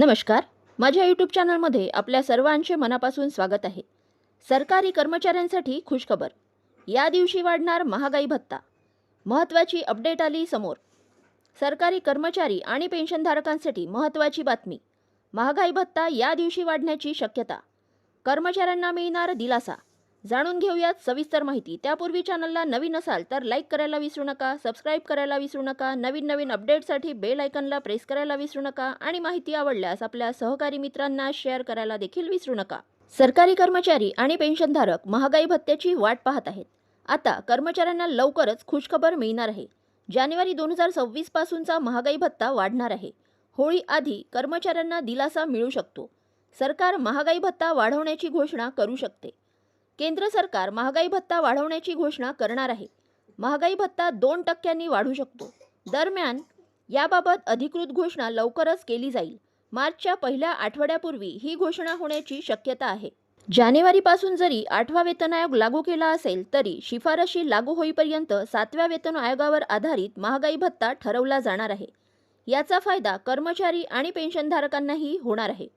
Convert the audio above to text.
नमस्कार. माझ्या यूट्यूब चॅनलमध्ये आपल्या सर्वांचे मनापासून स्वागत आहे. सरकारी कर्मचाऱ्यांसाठी खुशखबर. या दिवशी वाढणार महागाई भत्ता. महत्त्वाची अपडेट आली समोर. सरकारी कर्मचारी आणि पेन्शनधारकांसाठी महत्त्वाची बातमी. महागाई भत्ता या दिवशी वाढण्याची शक्यता. कर्मचाऱ्यांना मिळणार दिलासा. जाणून घेऊयात सविस्तर माहिती. त्यापूर्वी चॅनलला नवीन असाल तर लाईक करायला विसरू नका, सबस्क्राईब करायला विसरू नका, नवीन अपडेटसाठी बेल आयकॉनला प्रेस करायला विसरू नका आणि माहिती आवडल्यास आपल्या सहकारी मित्रांना शेअर करायला देखील विसरू नका. सरकारी कर्मचारी आणि पेन्शनधारक महागाई भत्त्याची वाट पाहत आहेत. आता कर्मचाऱ्यांना लवकरच खुशखबर मिळणार आहे. जानेवारी 2026 पासूनचा महागाई भत्ता वाढणार आहे. होळी आधी कर्मचाऱ्यांना दिलासा मिळू शकतो. सरकार महागाई भत्ता वाढवण्याची घोषणा करू शकते. केंद्र सरकार महागाई भत्ता वाढवण्याची घोषणा करणार आहे. महागाई भत्ता 2% वाढू शकतो. दरम्यान याबाबत अधिकृत घोषणा लवकरच केली जाईल. मार्चच्या पहिल्या आठवड्यापूर्वी ही घोषणा होण्याची शक्यता आहे. जानेवारीपासून जरी 8वा वेतन आयोग लागू केला असेल तरी शिफारशी लागू होईपर्यंत 7व्या वेतन आयोगावर आधारित महागाई भत्ता ठरवला जाणार आहे. याचा फायदा कर्मचारी आणि पेन्शनधारकांनाही होणार आहे.